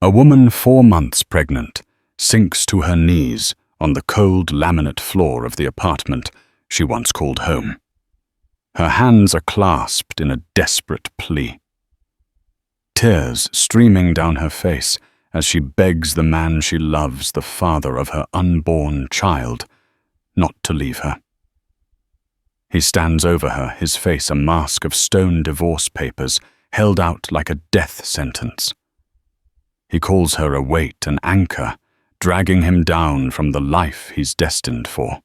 A woman 4 months pregnant sinks to her knees on the cold laminate floor of the apartment she once called home. Her hands are clasped in a desperate plea. Tears streaming down her face as she begs the man she loves, the father of her unborn child, not to leave her. He stands over her, his face a mask of stone divorce papers held out like a death sentence. He calls her a weight, an anchor, dragging him down from the life he's destined for.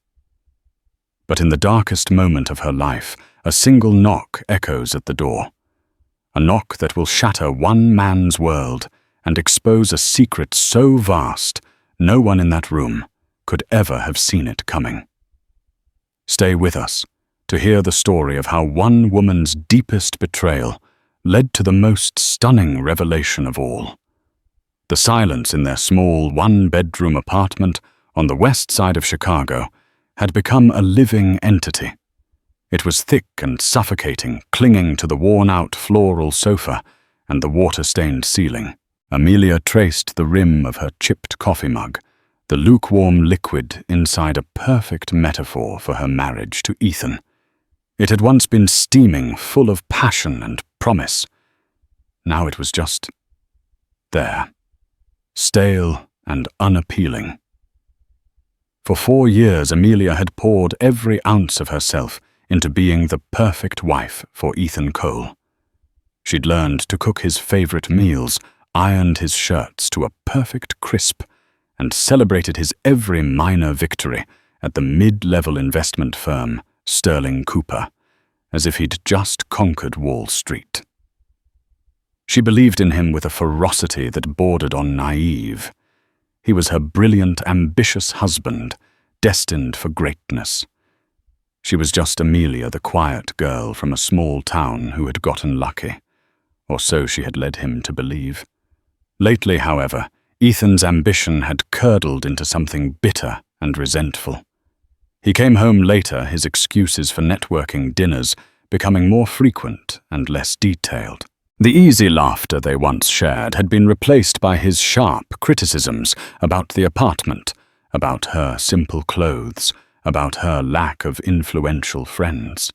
But in the darkest moment of her life, a single knock echoes at the door. A knock that will shatter one man's world and expose a secret so vast no one in that room could ever have seen it coming. Stay with us to hear the story of how one woman's deepest betrayal led to the most stunning revelation of all. The silence in their small one-bedroom apartment on the west side of Chicago had become a living entity. It was thick and suffocating, clinging to the worn-out floral sofa and the water-stained ceiling. Amelia traced the rim of her chipped coffee mug, the lukewarm liquid inside a perfect metaphor for her marriage to Ethan. It had once been steaming, full of passion and promise. Now it was just there, stale and unappealing. For 4 years, Amelia had poured every ounce of herself into being the perfect wife for Ethan Cole. She'd learned to cook his favorite meals, ironed his shirts to a perfect crisp, and celebrated his every minor victory at the mid-level investment firm Sterling Cooper, as if he'd just conquered Wall Street. She believed in him with a ferocity that bordered on naive. He was her brilliant, ambitious husband, destined for greatness. She was just Amelia, the quiet girl from a small town who had gotten lucky, or so she had led him to believe. Lately, however, Ethan's ambition had curdled into something bitter and resentful. He came home later, his excuses for networking dinners becoming more frequent and less detailed. The easy laughter they once shared had been replaced by his sharp criticisms about the apartment, about her simple clothes, about her lack of influential friends.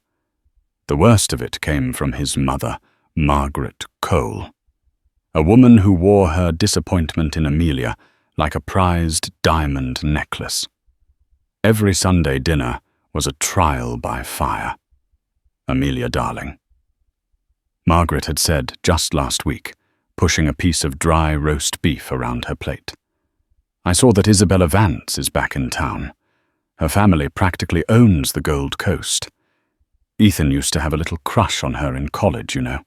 The worst of it came from his mother, Margaret Cole, a woman who wore her disappointment in Amelia like a prized diamond necklace. Every Sunday dinner was a trial by fire. Amelia, darling. Margaret had said just last week, pushing a piece of dry roast beef around her plate. I saw that Isabella Vance is back in town. Her family practically owns the Gold Coast. Ethan used to have a little crush on her in college, you know.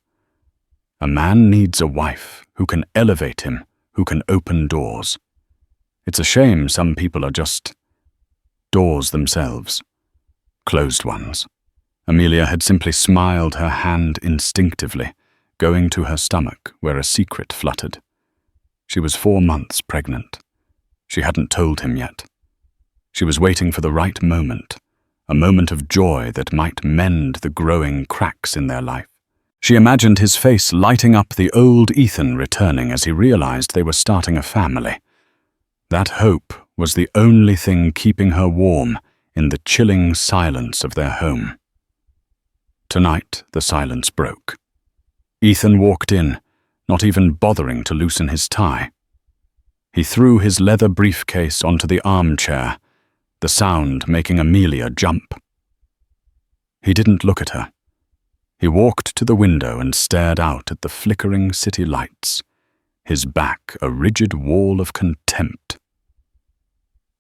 A man needs a wife who can elevate him, who can open doors. It's a shame some people are just doors themselves, closed ones. Amelia had simply smiled her hand instinctively, going to her stomach where a secret fluttered. She was 4 months pregnant. She hadn't told him yet. She was waiting for the right moment, a moment of joy that might mend the growing cracks in their life. She imagined his face lighting up, the old Ethan returning as he realized they were starting a family. That hope was the only thing keeping her warm in the chilling silence of their home. Tonight, the silence broke. Ethan walked in, not even bothering to loosen his tie. He threw his leather briefcase onto the armchair, the sound making Amelia jump. He didn't look at her. He walked to the window and stared out at the flickering city lights, his back a rigid wall of contempt.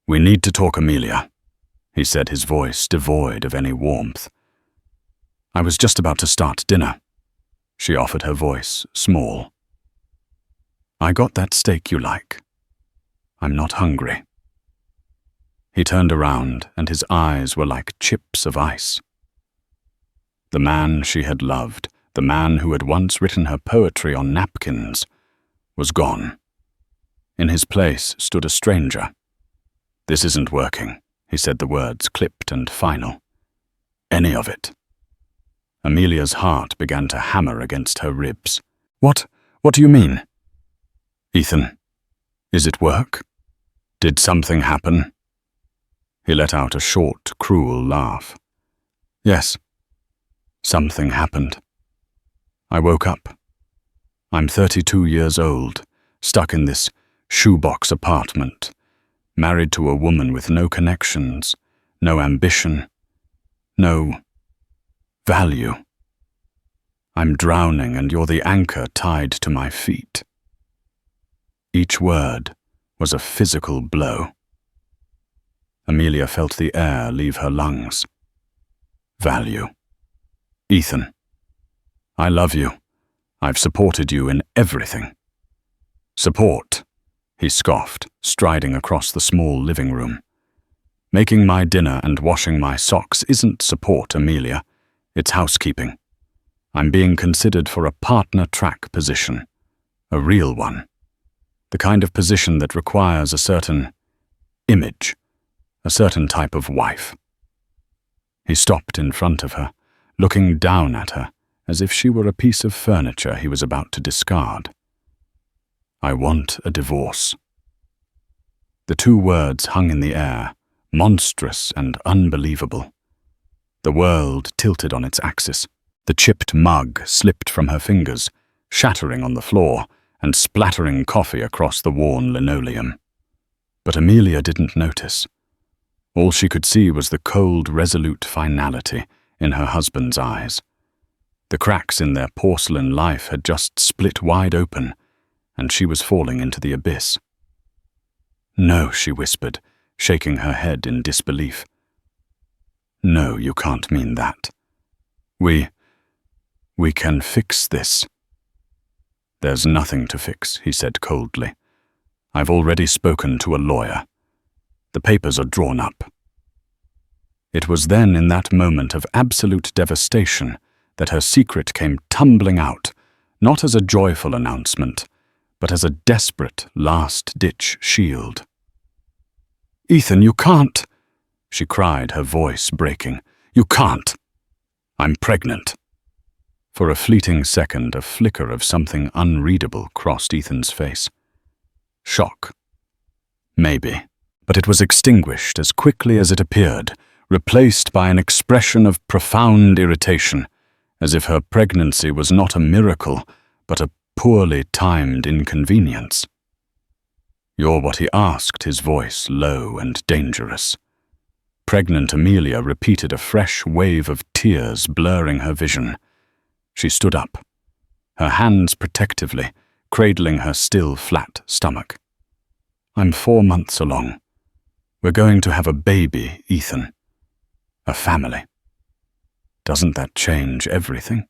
"We need to talk, Amelia," he said, his voice devoid of any warmth. "I was just about to start dinner," she offered, her voice small. "I got that steak you like. I'm not hungry." He turned around, and his eyes were like chips of ice. The man she had loved, the man who had once written her poetry on napkins, was gone. In his place stood a stranger. "This isn't working," he said, the words clipped and final. "Any of it." Amelia's heart began to hammer against her ribs. What do you mean?" "Ethan," Is it work? Did something happen? He let out a short, cruel laugh. Yes, something happened. I woke up. I'm 32 years old, stuck in this shoebox apartment, married to a woman with no connections, no ambition, no value. I'm drowning and you're the anchor tied to my feet. Each word was a physical blow. Amelia felt the air leave her lungs. Value. Ethan, I love you. I've supported you in everything. Support, he scoffed, striding across the small living room. Making my dinner and washing my socks isn't support, Amelia. It's housekeeping. I'm being considered for a partner track position. A real one. The kind of position that requires a certain image, a certain type of wife. He stopped in front of her, looking down at her, as if she were a piece of furniture he was about to discard. I want a divorce. The two words hung in the air, monstrous and unbelievable. The world tilted on its axis. The chipped mug slipped from her fingers, shattering on the floor and splattering coffee across the worn linoleum. But Amelia didn't notice. All she could see was the cold, resolute finality in her husband's eyes. The cracks in their porcelain life had just split wide open, and she was falling into the abyss. No, she whispered, shaking her head in disbelief. No, you can't mean that. We can fix this. There's nothing to fix, he said coldly. I've already spoken to a lawyer. The papers are drawn up. It was then, in that moment of absolute devastation, that her secret came tumbling out, not as a joyful announcement, but as a desperate, last-ditch shield. Ethan, you can't, she cried, her voice breaking. You can't. I'm pregnant. For a fleeting second, a flicker of something unreadable crossed Ethan's face. Shock. Maybe. But it was extinguished as quickly as it appeared, replaced by an expression of profound irritation, as if her pregnancy was not a miracle, but a poorly timed inconvenience. You're what he asked, his voice low and dangerous. Pregnant Amelia repeated, a fresh wave of tears blurring her vision. She stood up, her hands protectively, cradling her still flat stomach. I'm 4 months along. We're going to have a baby, Ethan. A family. Doesn't that change everything?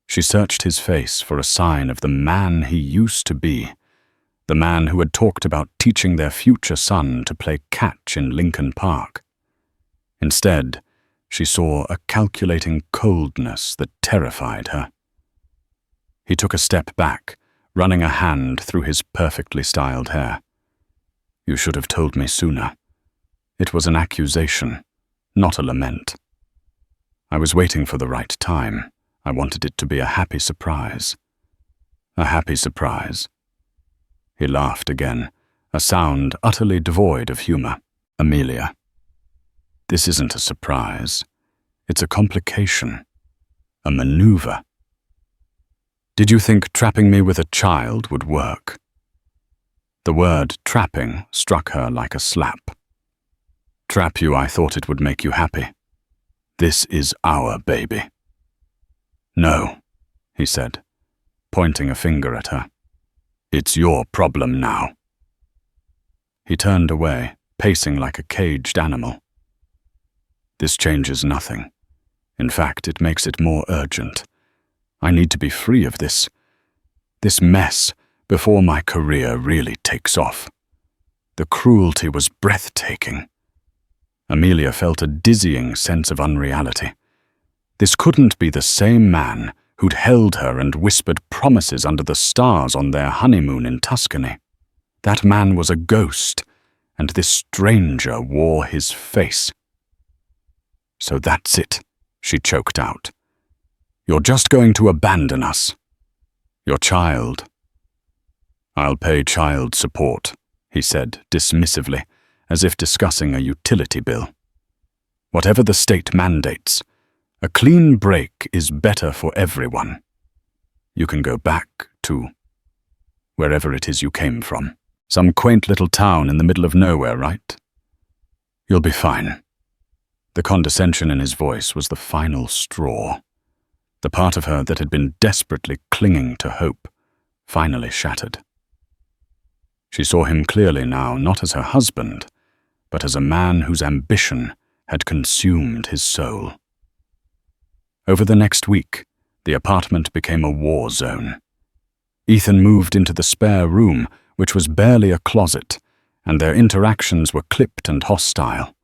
She searched his face for a sign of the man he used to be, the man who had talked about teaching their future son to play catch in Lincoln Park. Instead, she saw a calculating coldness that terrified her. He took a step back, running a hand through his perfectly styled hair. You should have told me sooner. It was an accusation, not a lament. I was waiting for the right time. I wanted it to be a happy surprise. A happy surprise. He laughed again, a sound utterly devoid of humor. Amelia. This isn't a surprise. It's a complication. A maneuver. Did you think trapping me with a child would work? The word trapping struck her like a slap. Trap you, I thought it would make you happy. This is our baby. No, he said, pointing a finger at her. It's your problem now. He turned away, pacing like a caged animal. This changes nothing. In fact, it makes it more urgent. I need to be free of this mess before my career really takes off. The cruelty was breathtaking. Amelia felt a dizzying sense of unreality. This couldn't be the same man who'd held her and whispered promises under the stars on their honeymoon in Tuscany. That man was a ghost, and this stranger wore his face. So that's it, she choked out. You're just going to abandon us. Your child. I'll pay child support, he said dismissively, as if discussing a utility bill. Whatever the state mandates, a clean break is better for everyone. You can go back to wherever it is you came from. Some quaint little town in the middle of nowhere, right? You'll be fine. The condescension in his voice was the final straw. The part of her that had been desperately clinging to hope finally shattered. She saw him clearly now, not as her husband, but as a man whose ambition had consumed his soul. Over the next week, the apartment became a war zone. Ethan moved into the spare room, which was barely a closet, and their interactions were clipped and hostile.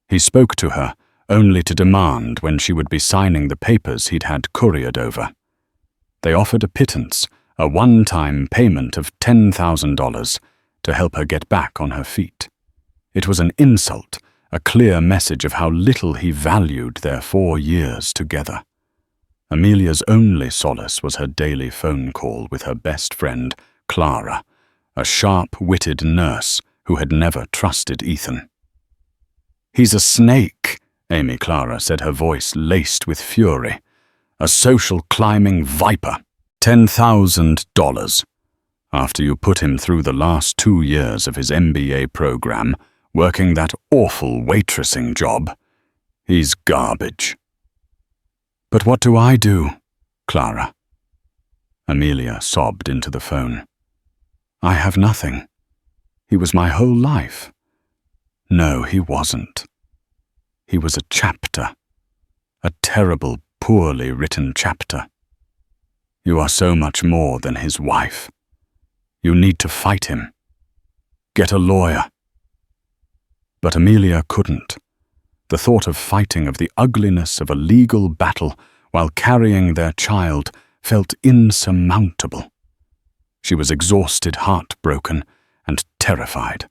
He spoke to her only to demand when she would be signing the papers he'd had couriered over. They offered a pittance, a one-time payment of $10,000 to help her get back on her feet. It was an insult, a clear message of how little he valued their 4 years together. Amelia's only solace was her daily phone call with her best friend, Clara, a sharp-witted nurse who had never trusted Ethan. "He's a snake," Amy Clara said, her voice laced with fury. "A social-climbing viper. $10,000. After you put him through the last 2 years of his MBA program, working that awful waitressing job, he's garbage." "But what do I do, Clara?" Amelia sobbed into the phone. "I have nothing. He was my whole life." "No, he wasn't. He was a chapter. A terrible, poorly written chapter. You are so much more than his wife. You need to fight him. Get a lawyer." But Amelia couldn't. The thought of fighting of the ugliness of a legal battle while carrying their child felt insurmountable. She was exhausted, heartbroken, and terrified.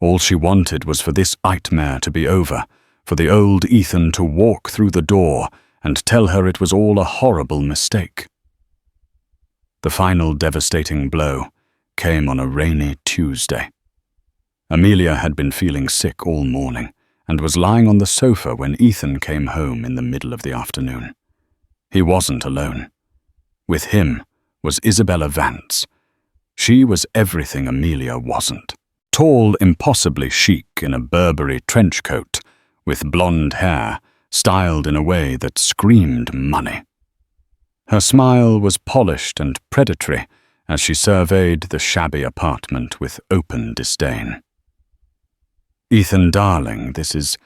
All she wanted was for this nightmare to be over, for the old Ethan to walk through the door and tell her it was all a horrible mistake. The final devastating blow came on a rainy Tuesday. Amelia had been feeling sick all morning and was lying on the sofa when Ethan came home in the middle of the afternoon. He wasn't alone. With him was Isabella Vance. She was everything Amelia wasn't. Tall, impossibly chic in a Burberry trench coat, with blonde hair, styled in a way that screamed money. Her smile was polished and predatory as she surveyed the shabby apartment with open disdain. "Ethan, darling, this is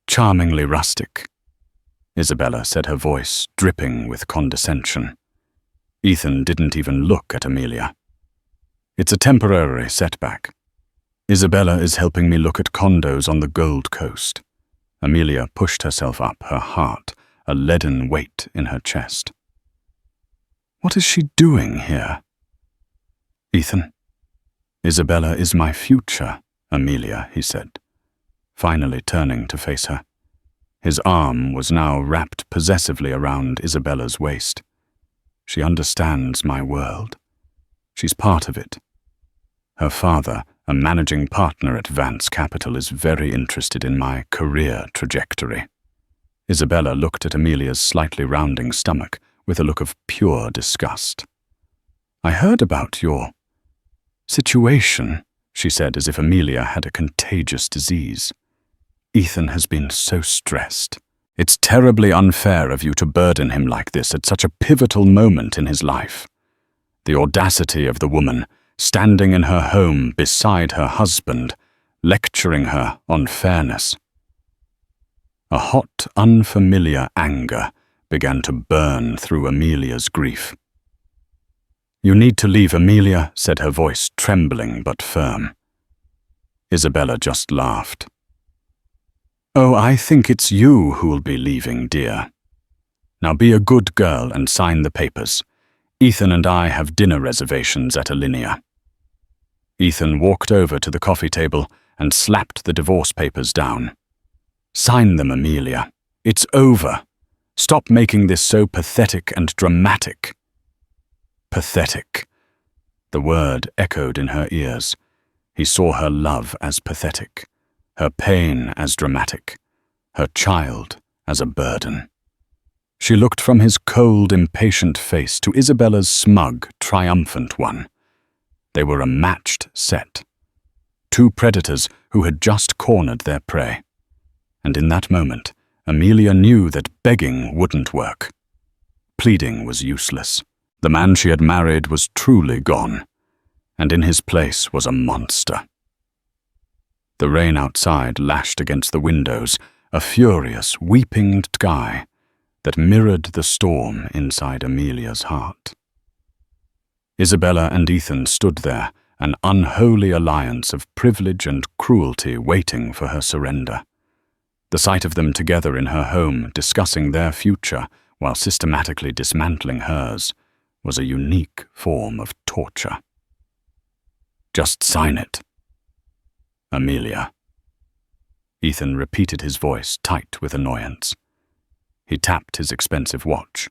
charmingly rustic," Isabella said, her voice dripping with condescension. Ethan didn't even look at Amelia. "It's a temporary setback. Isabella is helping me look at condos on the Gold Coast." Amelia pushed herself up, her heart a leaden weight in her chest. "What is she doing here?" "Ethan, Isabella is my future, Amelia," he said, finally turning to face her. His arm was now wrapped possessively around Isabella's waist. "She understands my world. She's part of it. Her father, a managing partner at Vance Capital, is very interested in my career trajectory." Isabella looked at Amelia's slightly rounding stomach with a look of pure disgust. "I heard about your situation," she said, as if Amelia had a contagious disease. "Ethan has been so stressed. It's terribly unfair of you to burden him like this at such a pivotal moment in his life." The audacity of the woman, standing in her home beside her husband, lecturing her on fairness. A hot, unfamiliar anger began to burn through Amelia's grief. "You need to leave, Amelia," said her voice trembling but firm. Isabella just laughed. "Oh, I think it's you who'll be leaving, dear. Now be a good girl and sign the papers. Ethan and I have dinner reservations at Alinea." Ethan walked over to the coffee table and slapped the divorce papers down. "Sign them, Amelia. It's over. Stop making this so pathetic and dramatic." Pathetic. The word echoed in her ears. He saw her love as pathetic, her pain as dramatic, her child as a burden. She looked from his cold, impatient face to Isabella's smug, triumphant one. They were a matched set. Two predators who had just cornered their prey. And in that moment, Amelia knew that begging wouldn't work. Pleading was useless. The man she had married was truly gone, and in his place was a monster. The rain outside lashed against the windows, a furious, weeping sky that mirrored the storm inside Amelia's heart. Isabella and Ethan stood there, an unholy alliance of privilege and cruelty waiting for her surrender. The sight of them together in her home, discussing their future while systematically dismantling hers, was a unique form of torture. "Just sign it. Amelia." Ethan repeated his voice, tight with annoyance. He tapped his expensive watch.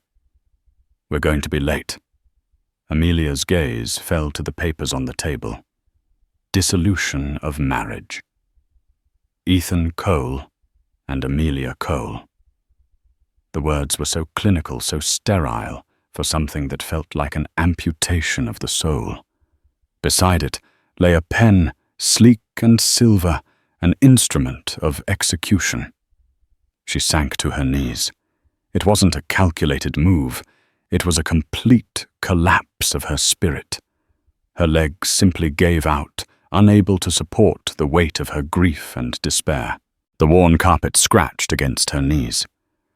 "We're going to be late." Amelia's gaze fell to the papers on the table. Dissolution of marriage. Ethan Cole and Amelia Cole. The words were so clinical, so sterile, for something that felt like an amputation of the soul. Beside it lay a pen, sleek and silver, an instrument of execution. She sank to her knees. It wasn't a calculated move. It was a complete collapse of her spirit. Her legs simply gave out, unable to support the weight of her grief and despair. The worn carpet scratched against her knees.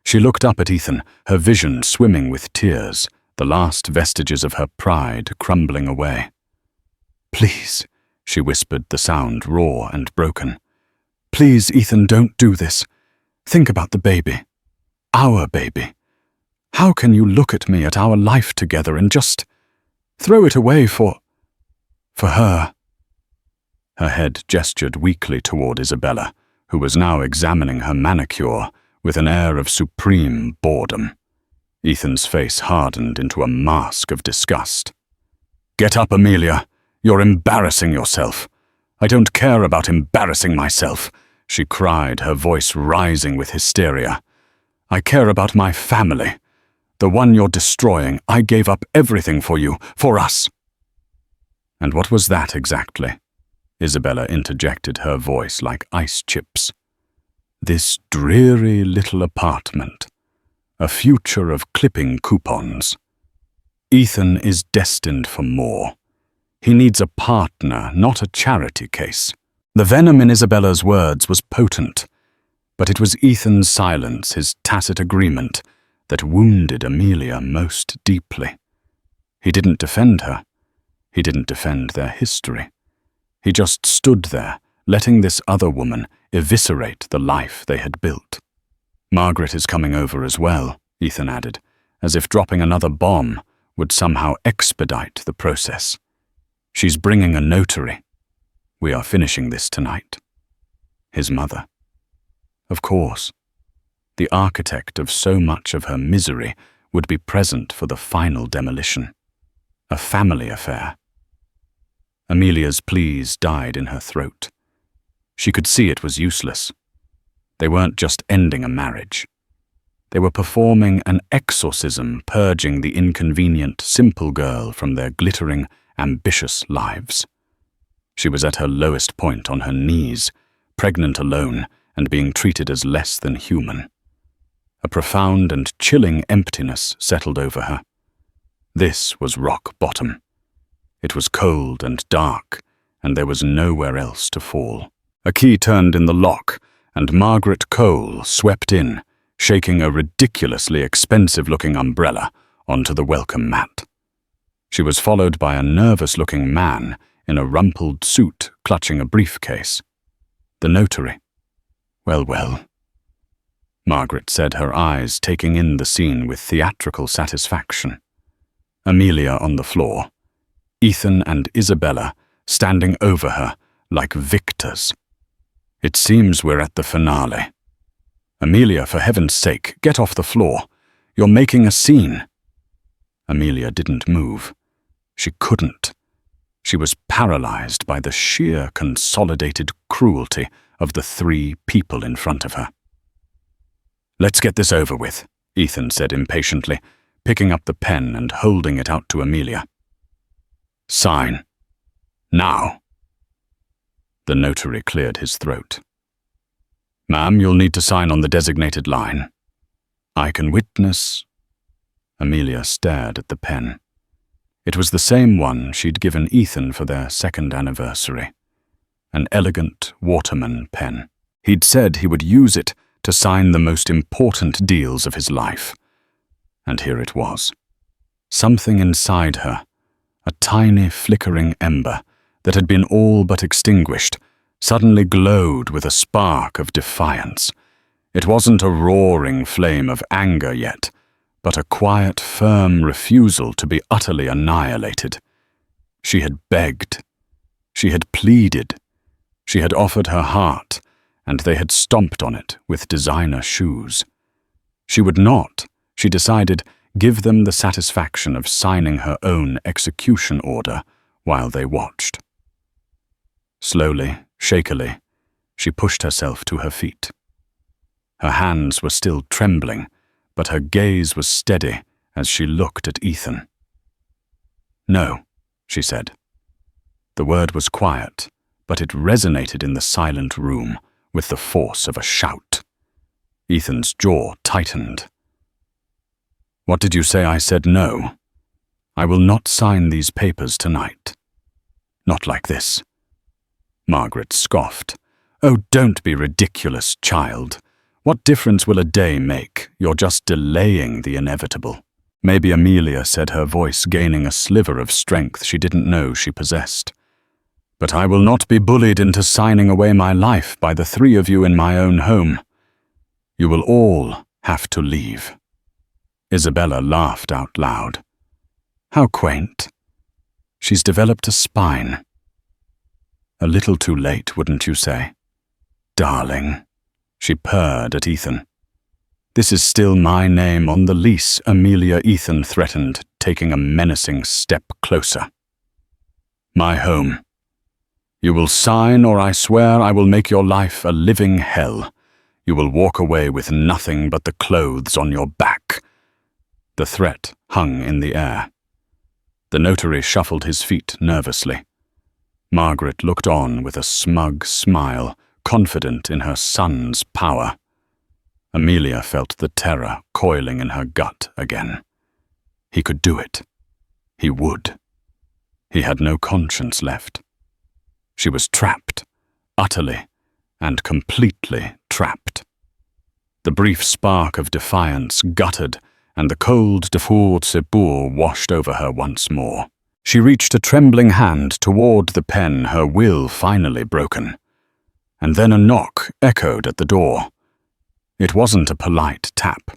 She looked up at Ethan, her vision swimming with tears, the last vestiges of her pride crumbling away. "Please," she whispered, the sound raw and broken. "Please, Ethan, don't do this. Think about the baby. Our baby. How can you look at me, at our life together, and just throw it away for her?" Her head gestured weakly toward Isabella, who was now examining her manicure with an air of supreme boredom. Ethan's face hardened into a mask of disgust. "Get up, Amelia. You're embarrassing yourself." "I don't care about embarrassing myself," she cried, her voice rising with hysteria. "I care about my family. The one you're destroying. I gave up everything for you, for us." "And what was that exactly?" Isabella interjected, her voice like ice chips. "This dreary little apartment. A future of clipping coupons. Ethan is destined for more. He needs a partner, not a charity case." The venom in Isabella's words was potent, but it was Ethan's silence, his tacit agreement, that wounded Amelia most deeply. He didn't defend her. He didn't defend their history. He just stood there, letting this other woman eviscerate the life they had built. "Margaret is coming over as well," Ethan added, as if dropping another bomb would somehow expedite the process. "She's bringing a notary. We are finishing this tonight." His mother. Of course. The architect of so much of her misery would be present for the final demolition. A family affair. Amelia's pleas died in her throat. She could see it was useless. They weren't just ending a marriage. They were performing an exorcism, purging the inconvenient, simple girl from their glittering, ambitious lives. She was at her lowest point, on her knees, pregnant alone and being treated as less than human. A profound and chilling emptiness settled over her. This was rock bottom. It was cold and dark, and there was nowhere else to fall. A key turned in the lock, and Margaret Cole swept in, shaking a ridiculously expensive-looking umbrella onto the welcome mat. She was followed by a nervous-looking man in a rumpled suit clutching a briefcase. The notary. Well. Margaret said, her eyes taking in the scene with theatrical satisfaction. Amelia on the floor. Ethan and Isabella standing over her like victors. "It seems we're at the finale. Amelia, for heaven's sake, get off the floor. You're making a scene." Amelia didn't move. She couldn't. She was paralyzed by the sheer consolidated cruelty of the three people in front of her. "Let's get this over with," Ethan said impatiently, picking up the pen and holding it out to Amelia. "Sign. Now." The notary cleared his throat. "Ma'am, you'll need to sign on the designated line. I can witness—" Amelia stared at the pen. It was the same one she'd given Ethan for their second anniversary. An elegant Waterman pen. He'd said he would use it to sign the most important deals of his life. And here it was. Something inside her, a tiny flickering ember that had been all but extinguished, suddenly glowed with a spark of defiance. It wasn't a roaring flame of anger yet, but a quiet, firm refusal to be utterly annihilated. She had begged. She had pleaded. She had offered her heart, and they had stomped on it with designer shoes. She would not, she decided, give them the satisfaction of signing her own execution order while they watched. Slowly, shakily, she pushed herself to her feet. Her hands were still trembling, but her gaze was steady as she looked at Ethan. "No," she said. The word was quiet, but it resonated in the silent room with the force of a shout. Ethan's jaw tightened. "What did you say I said no? I will not sign these papers tonight. Not like this." Margaret scoffed. "Oh, don't be ridiculous, child. What difference will a day make? You're just delaying the inevitable." Maybe Amelia said, her voice gaining a sliver of strength she didn't know she possessed. "But I will not be bullied into signing away my life by the three of you in my own home. You will all have to leave." Isabella laughed out loud. "How quaint. She's developed a spine." "A little too late, wouldn't you say?" "Darling," she purred at Ethan. "This is still my name on the lease," Amelia. Ethan threatened, taking a menacing step closer. "My home. You will sign, or I swear I will make your life a living hell. You will walk away with nothing but the clothes on your back." The threat hung in the air. The notary shuffled his feet nervously. Margaret looked on with a smug smile, confident in her son's power. Amelia felt the terror coiling in her gut again. He could do it. He would. He had no conscience left. She was trapped, utterly and completely trapped. The brief spark of defiance guttered, and the cold de force washed over her once more. She reached a trembling hand toward the pen, her will finally broken. And then a knock echoed at the door. It wasn't a polite tap.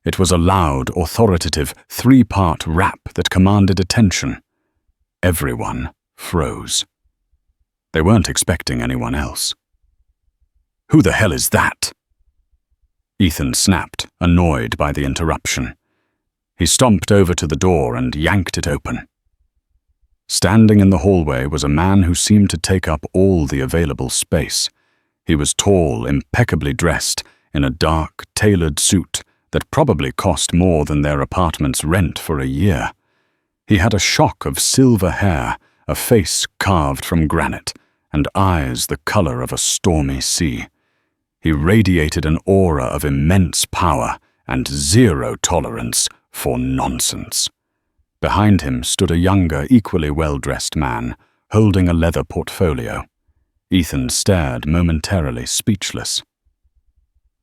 It was a loud, authoritative, three-part rap that commanded attention. Everyone froze. They weren't expecting anyone else. "Who the hell is that?" Ethan snapped, annoyed by the interruption. He stomped over to the door and yanked it open. Standing in the hallway was a man who seemed to take up all the available space. He was tall, impeccably dressed, in a dark, tailored suit that probably cost more than their apartment's rent for a year. He had a shock of silver hair, a face carved from granite, and eyes the color of a stormy sea. He radiated an aura of immense power and zero tolerance for nonsense. Behind him stood a younger, equally well-dressed man, holding a leather portfolio. Ethan stared, momentarily speechless.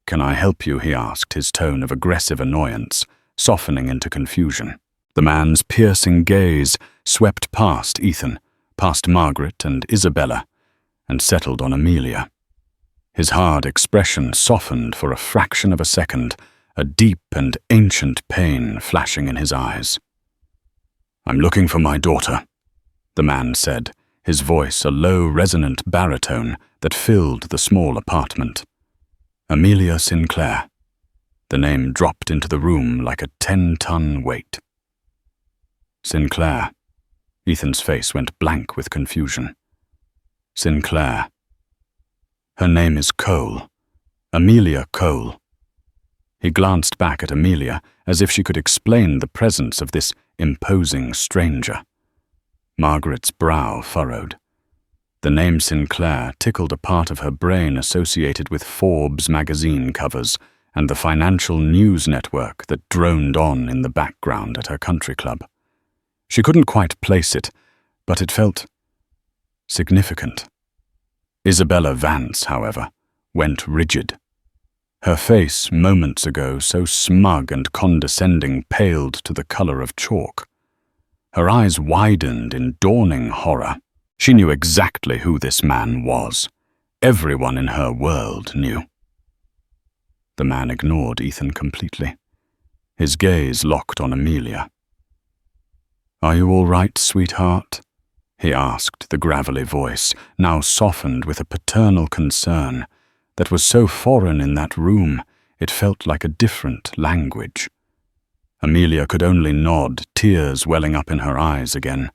"Can I help you?" he asked, his tone of aggressive annoyance softening into confusion. The man's piercing gaze swept past Ethan, past Margaret and Isabella, and settled on Amelia. His hard expression softened for a fraction of a second, a deep and ancient pain flashing in his eyes. "I'm looking for my daughter," the man said, his voice a low, resonant baritone that filled the small apartment. "Amelia Sinclair." The name dropped into the room like a 10-ton weight. "Sinclair. Ethan's face went blank with confusion. Sinclair. Her name is Cole. Amelia Cole. He glanced back at Amelia as if she could explain the presence of this imposing stranger. Margaret's brow furrowed. The name Sinclair tickled a part of her brain associated with Forbes magazine covers and the financial news network that droned on in the background at her country club. She couldn't quite place it, but it felt significant. Isabella Vance, however, went rigid. Her face, moments ago so smug and condescending, paled to the color of chalk. Her eyes widened in dawning horror. She knew exactly who this man was. Everyone in her world knew. The man ignored Ethan completely. His gaze locked on Amelia. "Are you all right, sweetheart?" he asked, the gravelly voice, now softened with a paternal concern that was so foreign in that room it felt like a different language. Amelia could only nod, tears welling up in her eyes again,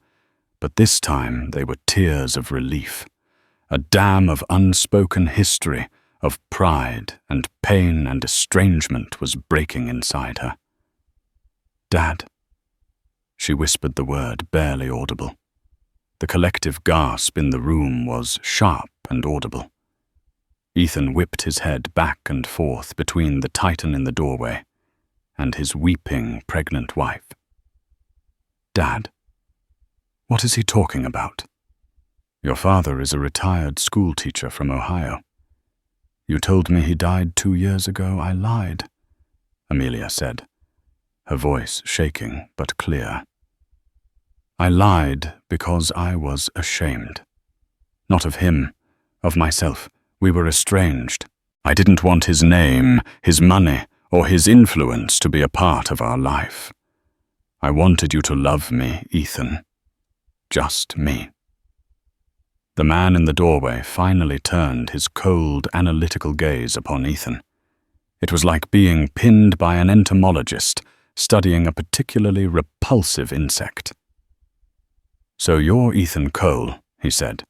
but this time they were tears of relief. A dam of unspoken history, of pride and pain and estrangement was breaking inside her. "Dad." She whispered the word, barely audible. The collective gasp in the room was sharp and audible. Ethan whipped his head back and forth between the Titan in the doorway and his weeping, pregnant wife. "Dad, what is he talking about?" "Your father is a retired school teacher from Ohio. You told me he died 2 years ago. I lied," Amelia said, her voice shaking but clear. "I lied because I was ashamed. Not of him, of myself. We were estranged. I didn't want his name, his money, or his influence to be a part of our life. I wanted you to love me, Ethan. Just me." The man in the doorway finally turned his cold, analytical gaze upon Ethan. It was like being pinned by an entomologist studying a particularly repulsive insect. "So you're Ethan Cole," he said.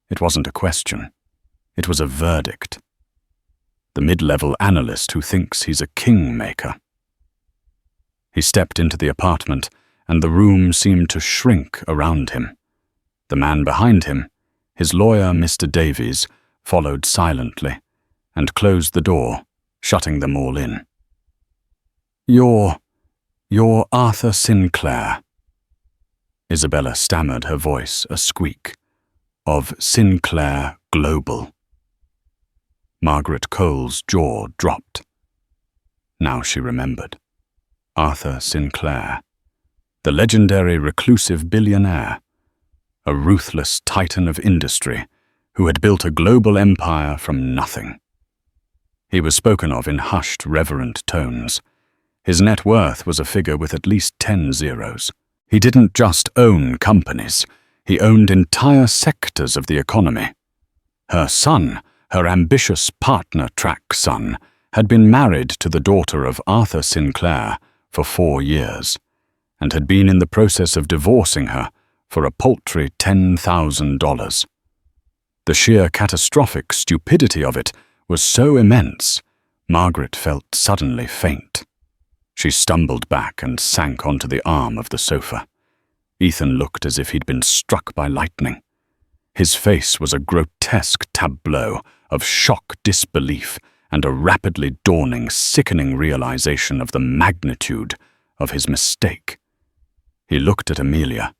It wasn't a question. It was a verdict. The mid-level analyst who thinks he's a kingmaker. He stepped into the apartment, and the room seemed to shrink around him. The man behind him, his lawyer, Mr. Davies, followed silently and closed the door, shutting them all in. You're Arthur Sinclair," Isabella stammered, her voice a squeak, "of Sinclair Global." Margaret Cole's jaw dropped. Now she remembered. Arthur Sinclair, the legendary reclusive billionaire, a ruthless titan of industry who had built a global empire from nothing. He was spoken of in hushed, reverent tones. His net worth was a figure with at least 10 zeros. He didn't just own companies, he owned entire sectors of the economy. Her son, her ambitious partner-track son, had been married to the daughter of Arthur Sinclair for 4 years, and had been in the process of divorcing her for a paltry $10,000. The sheer catastrophic stupidity of it was so immense, Margaret felt suddenly faint. She stumbled back and sank onto the arm of the sofa. Ethan looked as if he'd been struck by lightning. His face was a grotesque tableau of shock disbelief and a rapidly dawning, sickening realization of the magnitude of his mistake. He looked at Amelia,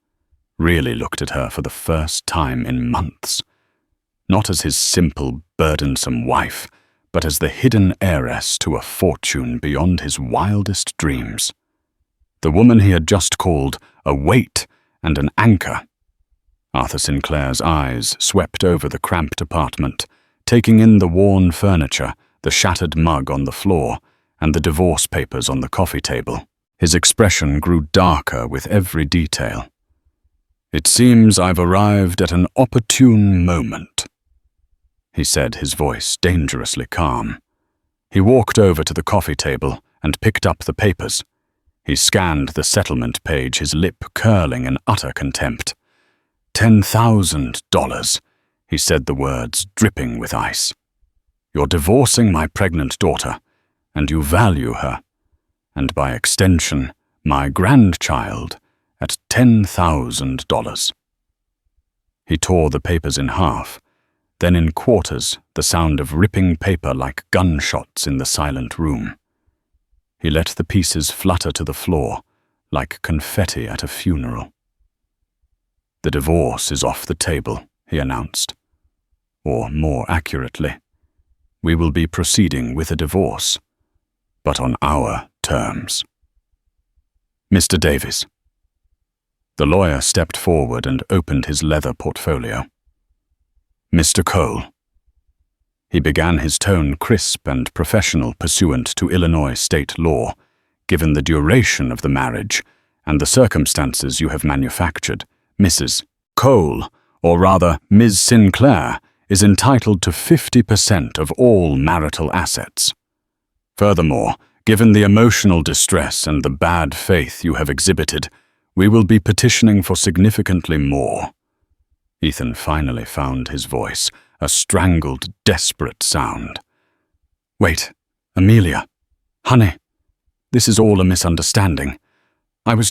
really looked at her for the first time in months, not as his simple, burdensome wife, but as the hidden heiress to a fortune beyond his wildest dreams. The woman he had just called a weight and an anchor. Arthur Sinclair's eyes swept over the cramped apartment, taking in the worn furniture, the shattered mug on the floor, and the divorce papers on the coffee table. His expression grew darker with every detail. "It seems I've arrived at an opportune moment," he said, his voice dangerously calm. He walked over to the coffee table and picked up the papers. He scanned the settlement page, his lip curling in utter contempt. $10,000, he said the words dripping with ice. You're divorcing my pregnant daughter, and you value her, and by extension, my grandchild, at $10,000. He tore the papers in half, then in quarters, the sound of ripping paper like gunshots in the silent room. He let the pieces flutter to the floor, like confetti at a funeral. The divorce is off the table, he announced. Or more accurately, we will be proceeding with a divorce, but on our terms. Mr. Davies. The lawyer stepped forward and opened his leather portfolio. Mr. Cole. He began, his tone crisp and professional pursuant to Illinois state law, given the duration of the marriage and the circumstances you have manufactured. Mrs. Cole, or rather Ms. Sinclair, is entitled to 50% of all marital assets. Furthermore, given the emotional distress and the bad faith you have exhibited, we will be petitioning for significantly more. Ethan finally found his voice, a strangled, desperate sound. Wait, Amelia. Honey, this is all a misunderstanding. I was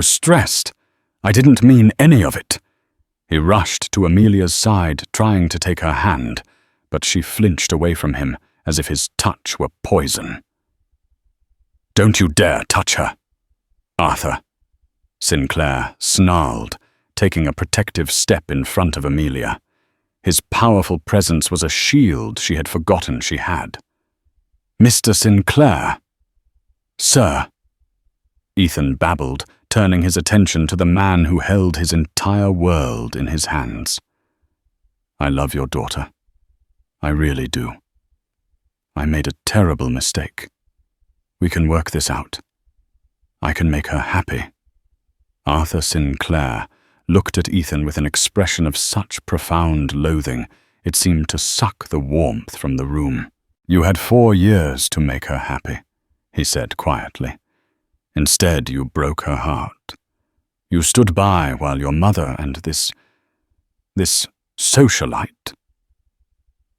stressed. I didn't mean any of it. He rushed to Amelia's side, trying to take her hand, but she flinched away from him as if his touch were poison. Don't you dare touch her, Arthur. Sinclair snarled, taking a protective step in front of Amelia. His powerful presence was a shield she had forgotten she had. Mr. Sinclair. Sir. Ethan babbled, turning his attention to the man who held his entire world in his hands. I love your daughter. I really do. I made a terrible mistake. We can work this out. I can make her happy. Arthur Sinclair looked at Ethan with an expression of such profound loathing, it seemed to suck the warmth from the room. You had 4 years to make her happy, he said quietly. Instead, you broke her heart. You stood by while your mother and this socialite.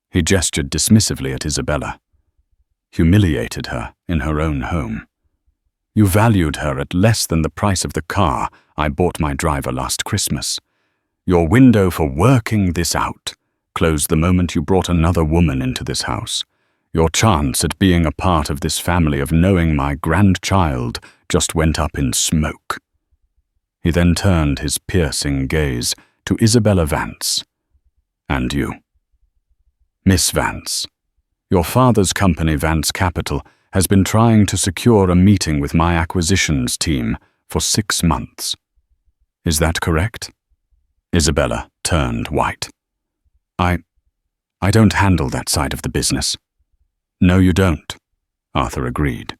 He gestured dismissively at Isabella, humiliated her in her own home. You valued her at less than the price of the car I bought my driver last Christmas. Your window for working this out closed the moment you brought another woman into this house. Your chance at being a part of this family, of knowing my grandchild, just went up in smoke. He then turned his piercing gaze to Isabella Vance. And you. Miss Vance, your father's company, Vance Capital, has been trying to secure a meeting with my acquisitions team for 6 months. Is that correct? Isabella turned white. I don't handle that side of the business. No, you don't, Arthur agreed.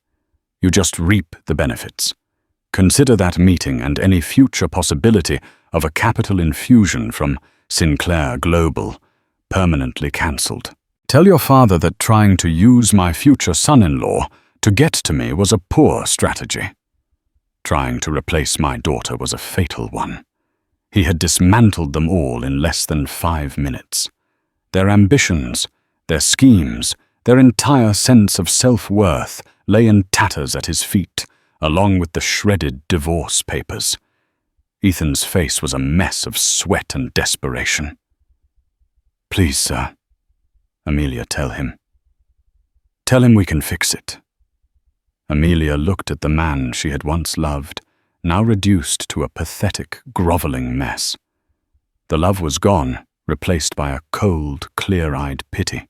You just reap the benefits. Consider that meeting and any future possibility of a capital infusion from Sinclair Global permanently cancelled. Tell your father that trying to use my future son-in-law to get to me was a poor strategy. Trying to replace my daughter was a fatal one. He had dismantled them all in less than 5 minutes. Their ambitions, their schemes, their entire sense of self-worth lay in tatters at his feet, along with the shredded divorce papers. Ethan's face was a mess of sweat and desperation. Please, sir. Amelia, tell him. Tell him we can fix it. Amelia looked at the man she had once loved, now reduced to a pathetic, groveling mess. The love was gone, replaced by a cold, clear-eyed pity.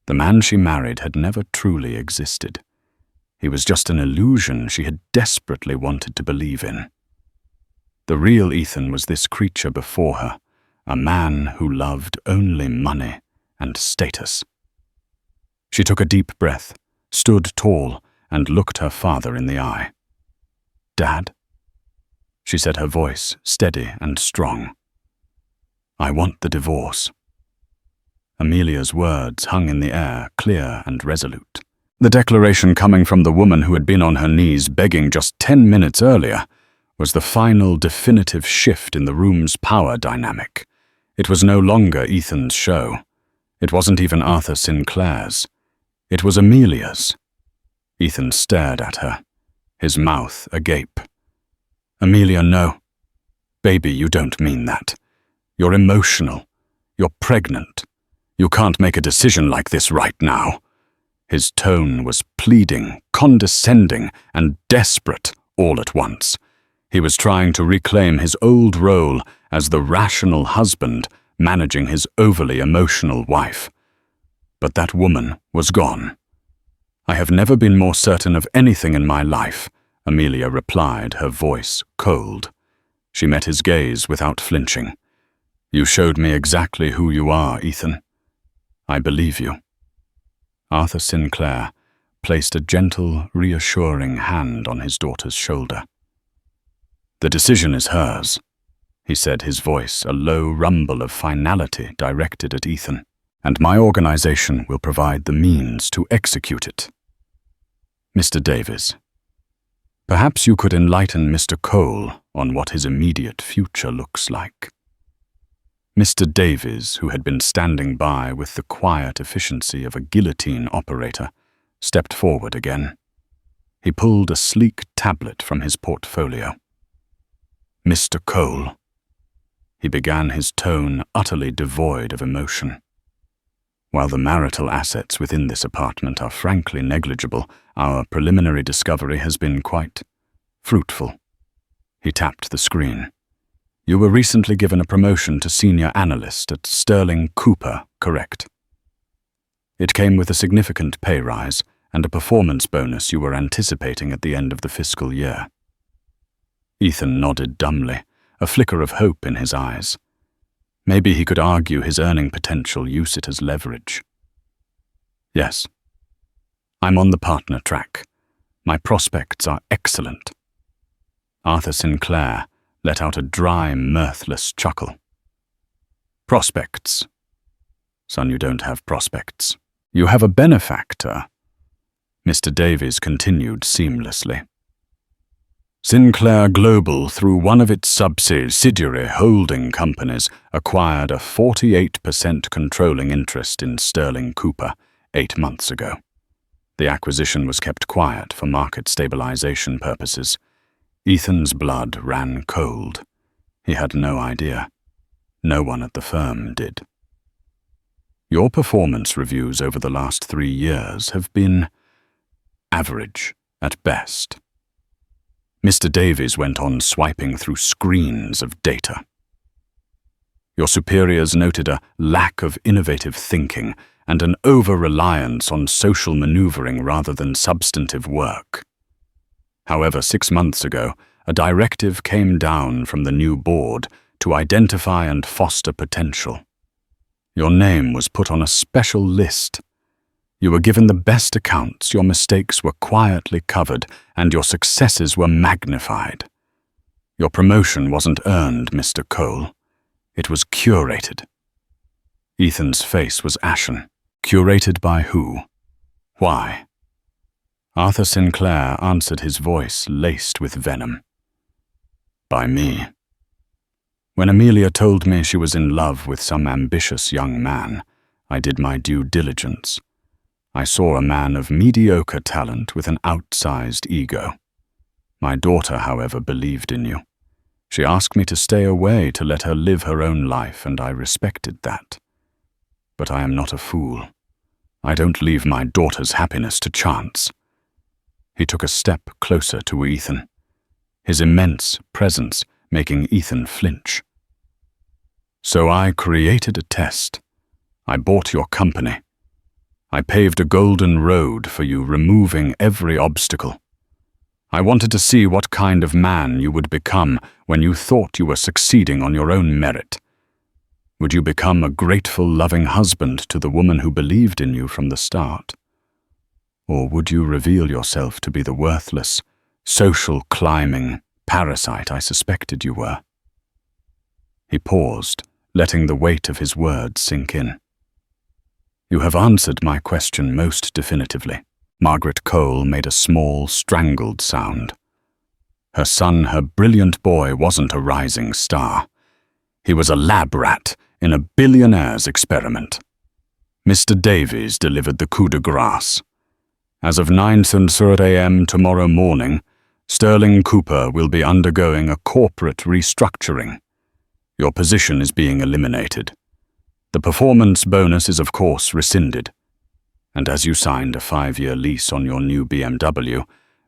The man she married had never truly existed. He was just an illusion she had desperately wanted to believe in. The real Ethan was this creature before her, a man who loved only money and status. She took a deep breath, stood tall, and looked her father in the eye. Dad? She said, her voice steady and strong. I want the divorce. Amelia's words hung in the air, clear and resolute. The declaration coming from the woman who had been on her knees begging just 10 minutes earlier was the final definitive shift in the room's power dynamic. It was no longer Ethan's show. It wasn't even Arthur Sinclair's. It was Amelia's. Ethan stared at her, his mouth agape. "Amelia, no. Baby, you don't mean that. You're emotional. You're pregnant. You can't make a decision like this right now." His tone was pleading, condescending, and desperate all at once. He was trying to reclaim his old role as the rational husband managing his overly emotional wife. But that woman was gone. "I have never been more certain of anything in my life," Amelia replied, her voice cold. She met his gaze without flinching. "You showed me exactly who you are, Ethan. I believe you." Arthur Sinclair placed a gentle, reassuring hand on his daughter's shoulder. "The decision is hers," he said, his voice a low rumble of finality directed at Ethan, "and my organization will provide the means to execute it. Mr. Davies, perhaps you could enlighten Mr. Cole on what his immediate future looks like." Mr. Davies, who had been standing by with the quiet efficiency of a guillotine operator, stepped forward again. He pulled a sleek tablet from his portfolio. "Mr. Cole," he began, his tone utterly devoid of emotion. "While the marital assets within this apartment are frankly negligible, our preliminary discovery has been quite fruitful." He tapped the screen. "You were recently given a promotion to senior analyst at Sterling Cooper, correct? It came with a significant pay rise and a performance bonus you were anticipating at the end of the fiscal year." Ethan nodded dumbly, a flicker of hope in his eyes. Maybe he could argue his earning potential, use it as leverage. "Yes. I'm on the partner track. My prospects are excellent." Arthur Sinclair let out a dry, mirthless chuckle. "Prospects? Son, you don't have prospects. You have a benefactor," Mr. Davies continued seamlessly. "Sinclair Global, through one of its subsidiary holding companies, acquired a 48% controlling interest in Sterling Cooper 8 months ago. The acquisition was kept quiet for market stabilization purposes. Ethan's blood ran cold. He had no idea. No one at the firm did. Your performance reviews over the last 3 years have been average at best." Mr. Davies went on swiping through screens of data. "Your superiors noted a lack of innovative thinking and an over-reliance on social maneuvering rather than substantive work. However, 6 months ago, a directive came down from the new board to identify and foster potential. Your name was put on a special list. You were given the best accounts, your mistakes were quietly covered, and your successes were magnified. Your promotion wasn't earned, Mr. Cole. It was curated." Ethan's face was ashen. "Curated by who? Why?" Arthur Sinclair answered, his voice laced with venom. "By me. When Amelia told me she was in love with some ambitious young man, I did my due diligence. I saw a man of mediocre talent with an outsized ego. My daughter, however, believed in you. She asked me to stay away to let her live her own life, and I respected that. But I am not a fool. I don't leave my daughter's happiness to chance." He took a step closer to Ethan, his immense presence making Ethan flinch. "So I created a test. I bought your company. I paved a golden road for you, removing every obstacle. I wanted to see what kind of man you would become when you thought you were succeeding on your own merit. Would you become a grateful, loving husband to the woman who believed in you from the start? Or would you reveal yourself to be the worthless, social-climbing parasite I suspected you were?" He paused, letting the weight of his words sink in. "You have answered my question most definitively. Margaret Cole made a small, strangled sound. Her son, her brilliant boy, wasn't a rising star. He was a lab rat in a billionaire's experiment. Mr. Davies delivered the coup de grace. As of 9:30 a.m. tomorrow morning, Sterling Cooper will be undergoing a corporate restructuring. Your position is being eliminated. The performance bonus is of course rescinded. And as you signed a 5-year lease on your new BMW,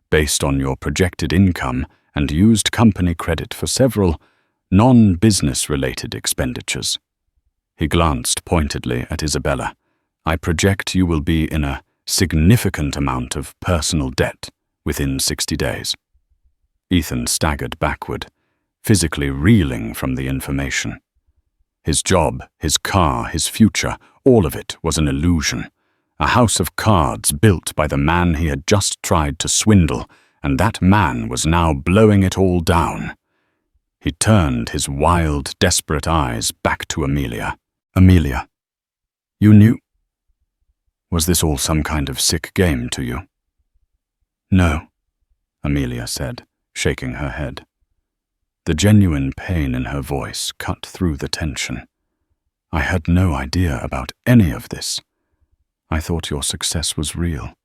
based on your projected income and used company credit for several non-business-related expenditures. He glanced pointedly at Isabella. I project you will be in a significant amount of personal debt within 60 days. Ethan staggered backward, physically reeling from the information. His job, his car, his future, all of it was an illusion. A house of cards built by the man he had just tried to swindle, and that man was now blowing it all down. He turned his wild, desperate eyes back to Amelia. Amelia, you knew? Was this all some kind of sick game to you? No, Amelia said, shaking her head. The genuine pain in her voice cut through the tension. I had no idea about any of this. I thought your success was real,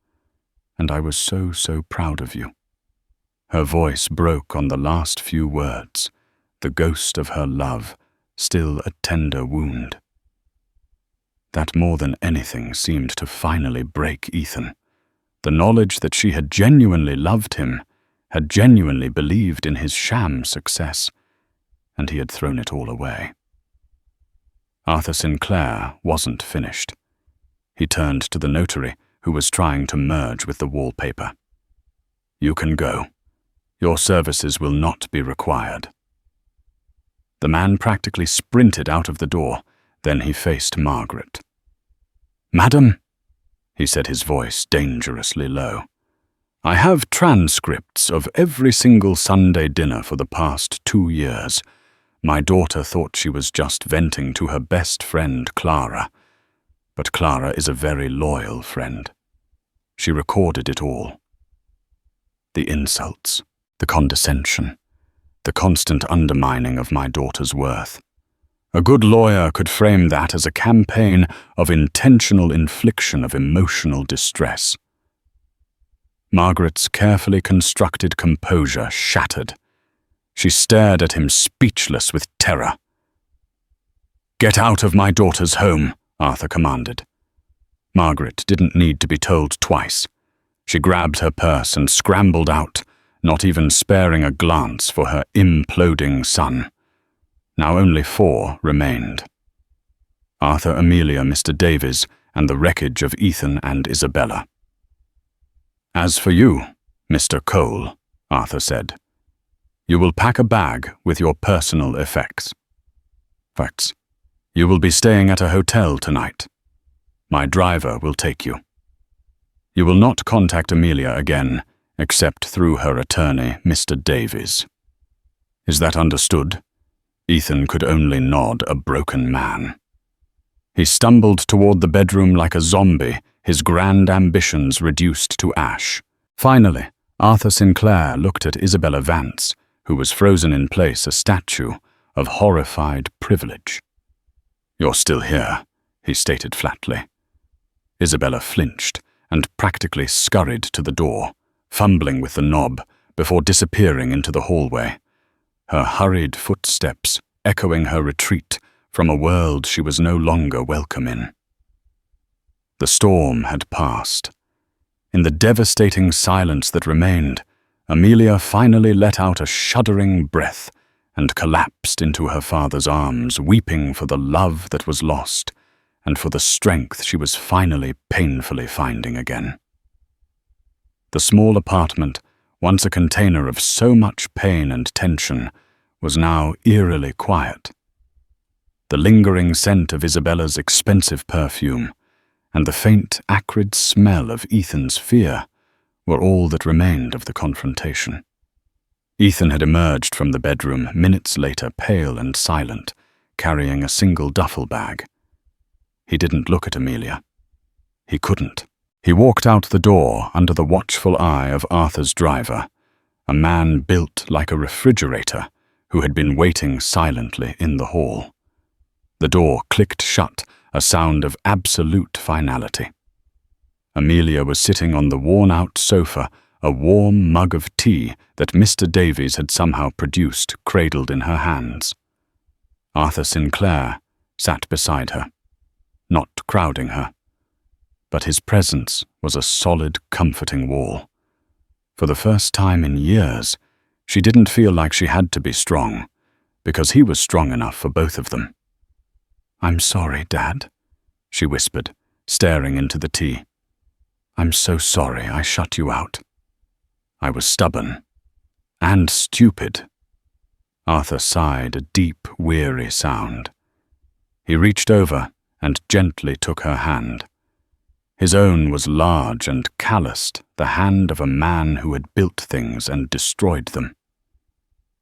and I was so proud of you. Her voice broke on the last few words, the ghost of her love, still a tender wound. That more than anything seemed to finally break Ethan. The knowledge that she had genuinely loved him, had genuinely believed in his sham success, and he had thrown it all away. Arthur Sinclair wasn't finished. He turned to the notary, who was trying to merge with the wallpaper. You can go. Your services will not be required. The man practically sprinted out of the door. Then he faced Margaret. Madam, he said, his voice dangerously low, I have transcripts of every single Sunday dinner for the past 2 years. My daughter thought she was just venting to her best friend, Clara. But Clara is a very loyal friend. She recorded it all. The insults, the condescension, the constant undermining of my daughter's worth. A good lawyer could frame that as a campaign of intentional infliction of emotional distress. Margaret's carefully constructed composure shattered. She stared at him speechless with terror. Get out of my daughter's home, Arthur commanded. Margaret didn't need to be told twice. She grabbed her purse and scrambled out, not even sparing a glance for her imploding son. Now only 4 remained. Arthur, Amelia, Mr. Davies, and the wreckage of Ethan and Isabella. As for you, Mr. Cole, Arthur said, you will pack a bag with your personal effects. You will be staying at a hotel tonight. My driver will take you. You will not contact Amelia again, except through her attorney, Mr. Davies. Is that understood? Ethan could only nod, a broken man. He stumbled toward the bedroom like a zombie, his grand ambitions reduced to ash. Finally, Arthur Sinclair looked at Isabella Vance, who was frozen in place, a statue of horrified privilege. You're still here, he stated flatly. Isabella flinched and practically scurried to the door, fumbling with the knob before disappearing into the hallway, her hurried footsteps echoing her retreat from a world she was no longer welcome in. The storm had passed. In the devastating silence that remained, Amelia finally let out a shuddering breath and collapsed into her father's arms, weeping for the love that was lost and for the strength she was finally painfully finding again. The small apartment, once a container of so much pain and tension, was now eerily quiet. The lingering scent of Isabella's expensive perfume and the faint, acrid smell of Ethan's fear were all that remained of the confrontation. Ethan had emerged from the bedroom minutes later, pale and silent, carrying a single duffel bag. He didn't look at Amelia. He couldn't. He walked out the door under the watchful eye of Arthur's driver, a man built like a refrigerator who had been waiting silently in the hall. The door clicked shut, a sound of absolute finality. Amelia was sitting on the worn-out sofa, a warm mug of tea that Mr. Davies had somehow produced cradled in her hands. Arthur Sinclair sat beside her, not crowding her, but his presence was a solid, comforting wall. For the first time in years, she didn't feel like she had to be strong, because he was strong enough for both of them. "I'm sorry, Dad," she whispered, staring into the tea. "I'm so sorry I shut you out. I was stubborn and stupid." Arthur sighed a deep, weary sound. He reached over and gently took her hand. His own was large and calloused, the hand of a man who had built things and destroyed them.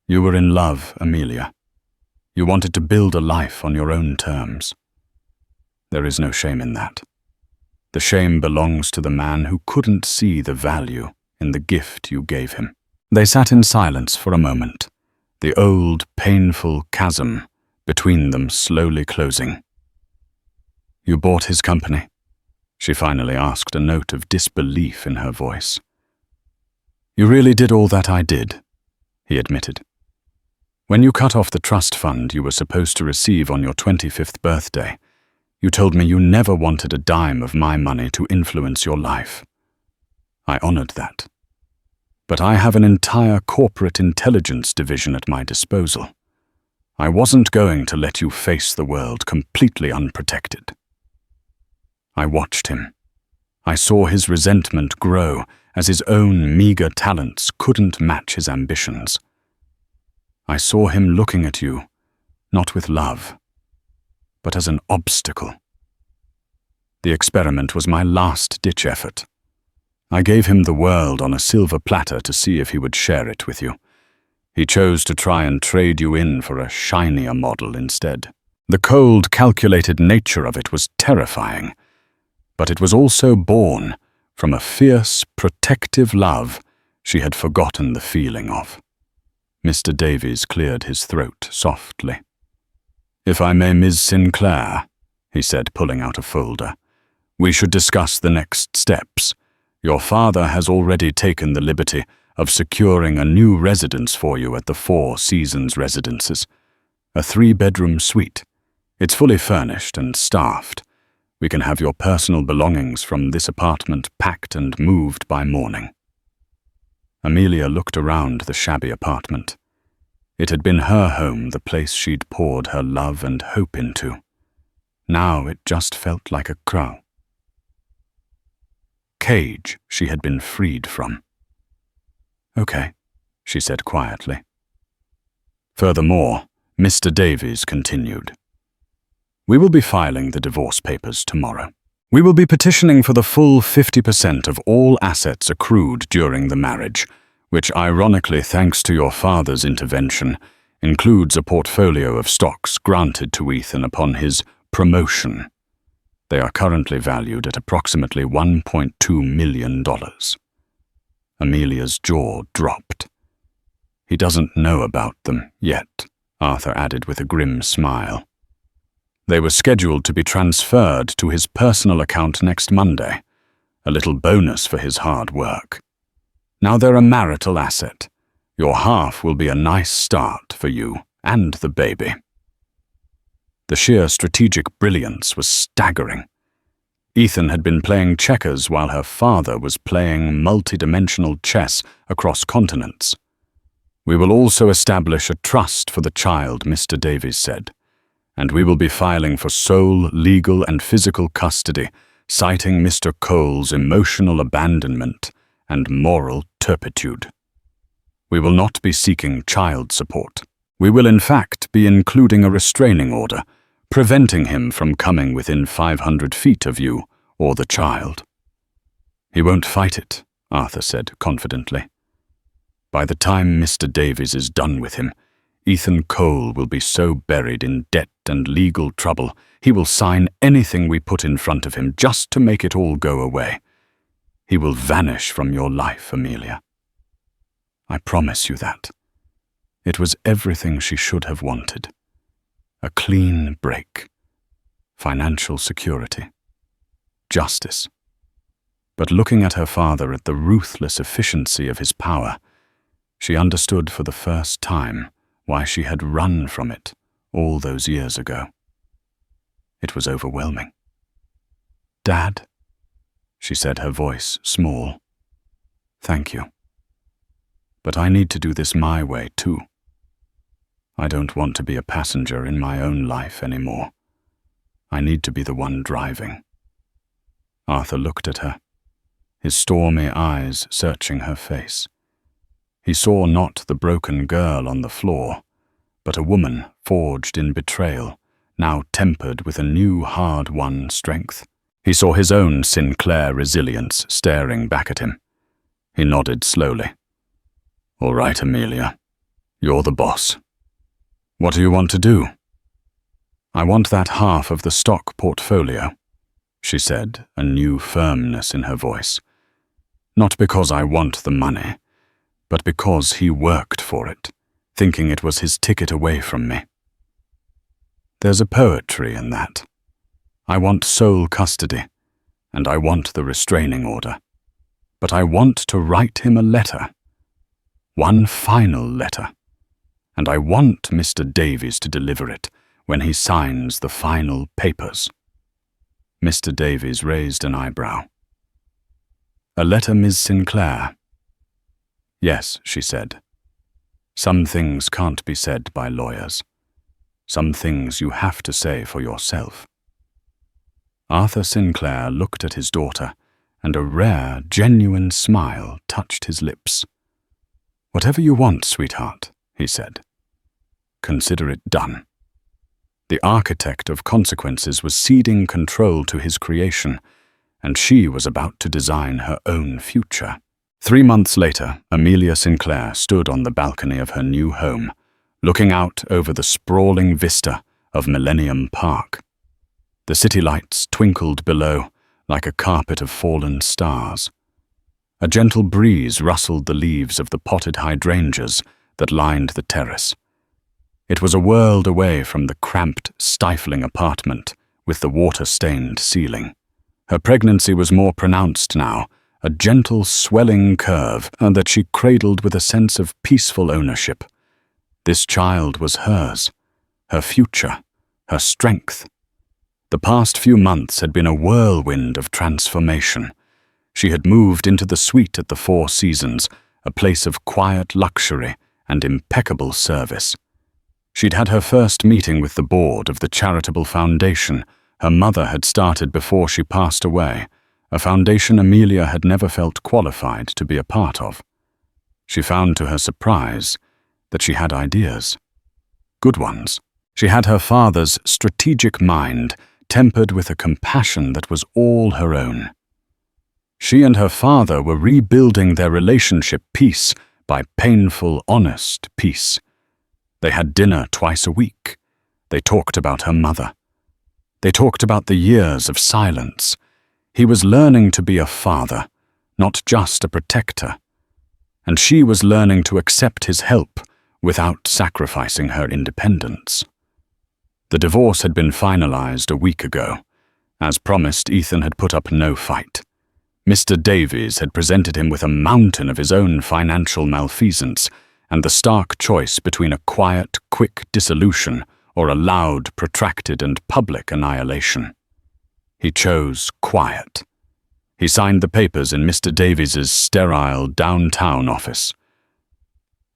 "You were in love, Amelia. You wanted to build a life on your own terms. There is no shame in that. The shame belongs to the man who couldn't see the value in the gift you gave him." They sat in silence for a moment, the old, painful chasm between them slowly closing. "You bought his company?" she finally asked, a note of disbelief in her voice. "You really did all that I did," he admitted. "When you cut off the trust fund you were supposed to receive on your 25th birthday, you told me you never wanted a dime of my money to influence your life. I honored that. But I have an entire corporate intelligence division at my disposal. I wasn't going to let you face the world completely unprotected." I watched him. I saw his resentment grow as his own meager talents couldn't match his ambitions. I saw him looking at you, not with love, but as an obstacle. The experiment was my last-ditch effort. I gave him the world on a silver platter to see if he would share it with you. He chose to try and trade you in for a shinier model instead. The cold, calculated nature of it was terrifying, but it was also born from a fierce, protective love she had forgotten the feeling of. Mr. Davies cleared his throat softly. "If I may, Ms. Sinclair," he said, pulling out a folder, "we should discuss the next steps. Your father has already taken the liberty of securing a new residence for you at the Four Seasons Residences. A 3-bedroom suite. It's fully furnished and staffed. We can have your personal belongings from this apartment packed and moved by morning." Amelia looked around the shabby apartment. It had been her home, the place she'd poured her love and hope into. Now it just felt like a cage she had been freed from. "Okay," she said quietly. Furthermore, Mr. Davies continued. "We will be filing the divorce papers tomorrow. We will be petitioning for the full 50% of all assets accrued during the marriage, which ironically, thanks to your father's intervention, includes a portfolio of stocks granted to Ethan upon his promotion. They are currently valued at approximately $1.2 million. Amelia's jaw dropped. "He doesn't know about them yet," Arthur added with a grim smile. "They were scheduled to be transferred to his personal account next Monday, a little bonus for his hard work. Now they're a marital asset. Your half will be a nice start for you and the baby." The sheer strategic brilliance was staggering. Ethan had been playing checkers while her father was playing multi-dimensional chess across continents. "We will also establish a trust for the child," Mr. Davies said, "and we will be filing for sole legal and physical custody, citing Mr. Cole's emotional abandonment and moral turpitude. We will not be seeking child support. We will in fact be including a restraining order, preventing him from coming within 500 feet of you or the child." "He won't fight it," Arthur said confidently. "By the time Mr. Davies is done with him, Ethan Cole will be so buried in debt and legal trouble, he will sign anything we put in front of him just to make it all go away. He will vanish from your life, Amelia. I promise you that. It was everything she should have wanted. A clean break. Financial security. Justice. But looking at her father, at the ruthless efficiency of his power, she understood for the first time why she had run from it all those years ago. It was overwhelming. "Dad," she said, her voice small. "Thank you. But I need to do this my way, too. I don't want to be a passenger in my own life anymore. I need to be the one driving." Arthur looked at her, his stormy eyes searching her face. He saw not the broken girl on the floor, but a woman forged in betrayal, now tempered with a new hard-won strength. He saw his own Sinclair resilience staring back at him. He nodded slowly. "All right, Amelia. You're the boss. What do you want to do?" "I want that half of the stock portfolio," she said, a new firmness in her voice. "Not because I want the money, but because he worked for it, thinking it was his ticket away from me. There's a poetry in that. I want sole custody, and I want the restraining order. But I want to write him a letter. One final letter. And I want Mr. Davies to deliver it when he signs the final papers." Mr. Davies raised an eyebrow. "A letter, Ms. Sinclair?" "Yes," she said. "Some things can't be said by lawyers. Some things you have to say for yourself." Arthur Sinclair looked at his daughter, and a rare, genuine smile touched his lips. "Whatever you want, sweetheart," he said. "Consider it done." The architect of consequences was ceding control to his creation, and she was about to design her own future. 3 months later, Amelia Sinclair stood on the balcony of her new home, looking out over the sprawling vista of Millennium Park. The city lights twinkled below like a carpet of fallen stars. A gentle breeze rustled the leaves of the potted hydrangeas that lined the terrace. It was a world away from the cramped, stifling apartment with the water-stained ceiling. Her pregnancy was more pronounced now, a gentle, swelling curve that she cradled with a sense of peaceful ownership. This child was hers, her future, her strength. The past few months had been a whirlwind of transformation. She had moved into the suite at the Four Seasons, a place of quiet luxury and impeccable service. She'd had her first meeting with the board of the charitable foundation her mother had started before she passed away, a foundation Amelia had never felt qualified to be a part of. She found to her surprise that she had ideas. Good ones. She had her father's strategic mind, tempered with a compassion that was all her own. She and her father were rebuilding their relationship piece by painful, honest piece. They had dinner twice a week. They talked about her mother. They talked about the years of silence. He was learning to be a father, not just a protector. And she was learning to accept his help without sacrificing her independence. The divorce had been finalized a week ago. As promised, Ethan had put up no fight. Mr. Davies had presented him with a mountain of his own financial malfeasance and the stark choice between a quiet, quick dissolution or a loud, protracted, and public annihilation. He chose quiet. He signed the papers in Mr. Davies's sterile downtown office.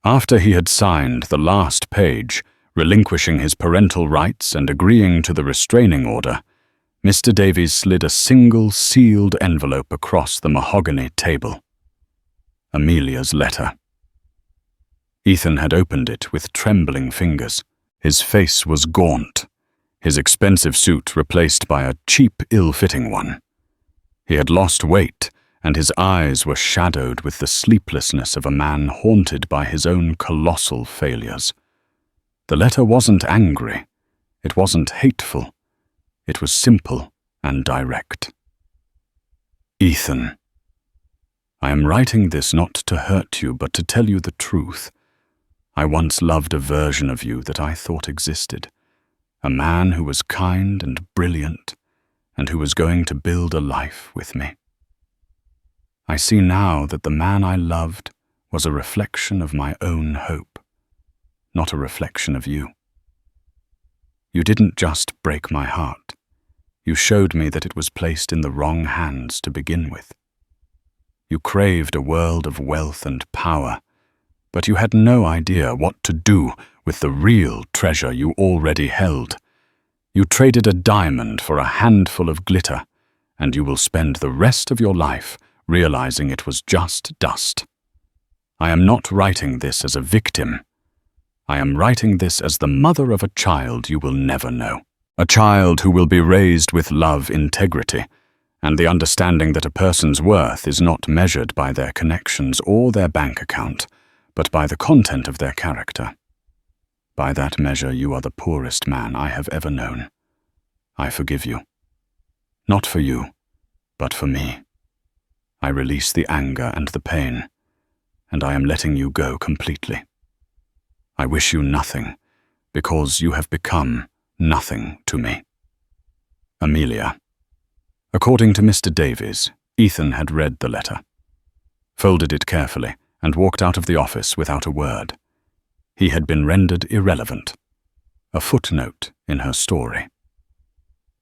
After he had signed the last page, relinquishing his parental rights and agreeing to the restraining order, Mr. Davies slid a single sealed envelope across the mahogany table. Amelia's letter. Ethan had opened it with trembling fingers. His face was gaunt, his expensive suit replaced by a cheap, ill-fitting one. He had lost weight, and his eyes were shadowed with the sleeplessness of a man haunted by his own colossal failures. The letter wasn't angry. It wasn't hateful. It was simple and direct. Ethan. I am writing this not to hurt you, but to tell you the truth. I once loved a version of you that I thought existed, a man who was kind and brilliant, and who was going to build a life with me. I see now that the man I loved was a reflection of my own hope, not a reflection of you. You didn't just break my heart. You showed me that it was placed in the wrong hands to begin with. You craved a world of wealth and power, but you had no idea what to do with the real treasure you already held. You traded a diamond for a handful of glitter, and you will spend the rest of your life realizing it was just dust. I am not writing this as a victim. I am writing this as the mother of a child you will never know. A child who will be raised with love, integrity, and the understanding that a person's worth is not measured by their connections or their bank account, but by the content of their character. By that measure, you are the poorest man I have ever known. I forgive you. Not for you, but for me. I release the anger and the pain, and I am letting you go completely. I wish you nothing, because you have become nothing to me. Amelia. According to Mr. Davies, Ethan had read the letter, folded it carefully, and walked out of the office without a word. He had been rendered irrelevant, a footnote in her story.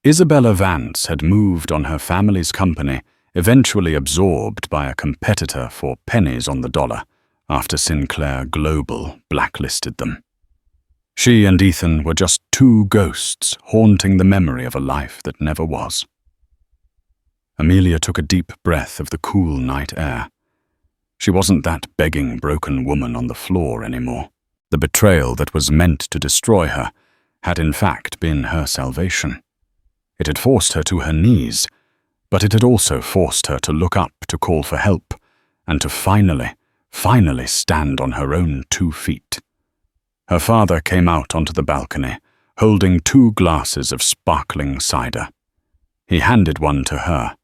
Isabella Vance had moved on her family's company, eventually absorbed by a competitor for pennies on the dollar after Sinclair Global blacklisted them. She and Ethan were just two ghosts haunting the memory of a life that never was. Amelia took a deep breath of the cool night air. She wasn't that begging broken woman on the floor anymore. The betrayal that was meant to destroy her had in fact been her salvation. It had forced her to her knees, but it had also forced her to look up to call for help and to finally stand on her own 2 feet. Her father came out onto the balcony, holding 2 glasses of sparkling cider. He handed one to her,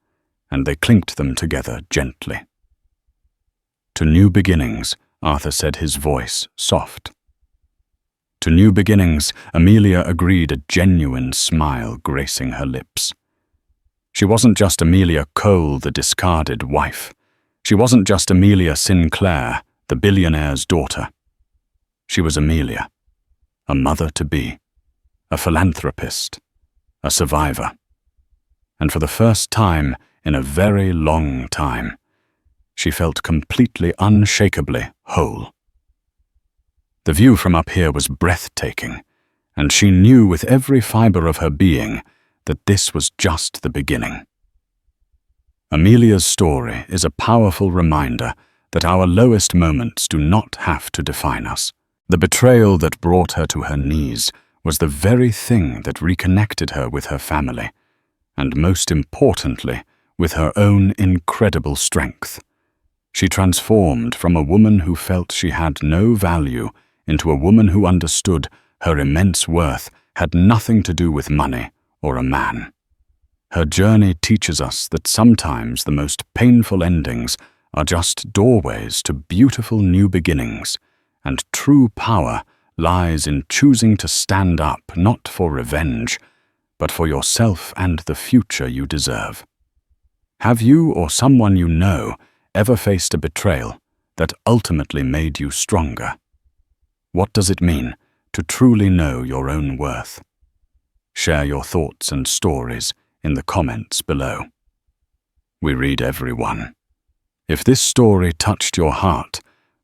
and they clinked them together gently. To new beginnings, Arthur said, his voice soft. To new beginnings, Amelia agreed, a genuine smile gracing her lips. She wasn't just Amelia Cole, the discarded wife. She wasn't just Amelia Sinclair, the billionaire's daughter. She was Amelia, a mother-to-be, a philanthropist, a survivor. And for the first time in a very long time, she felt completely, unshakably whole. The view from up here was breathtaking, and she knew with every fiber of her being that this was just the beginning. Amelia's story is a powerful reminder that our lowest moments do not have to define us. The betrayal that brought her to her knees was the very thing that reconnected her with her family, and most importantly, with her own incredible strength. She transformed from a woman who felt she had no value into a woman who understood her immense worth had nothing to do with money or a man. Her journey teaches us that sometimes the most painful endings are just doorways to beautiful new beginnings, and true power lies in choosing to stand up not for revenge, but for yourself and the future you deserve. Have you or someone you know ever faced a betrayal that ultimately made you stronger? What does it mean to truly know your own worth? Share your thoughts and stories in the comments below. We read every one. If this story touched your heart,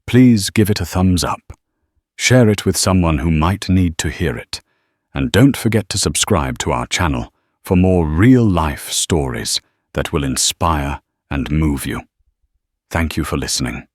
please give it a thumbs up. Share it with someone who might need to hear it. And don't forget to subscribe to our channel for more real-life stories that will inspire and move you. Thank you for listening.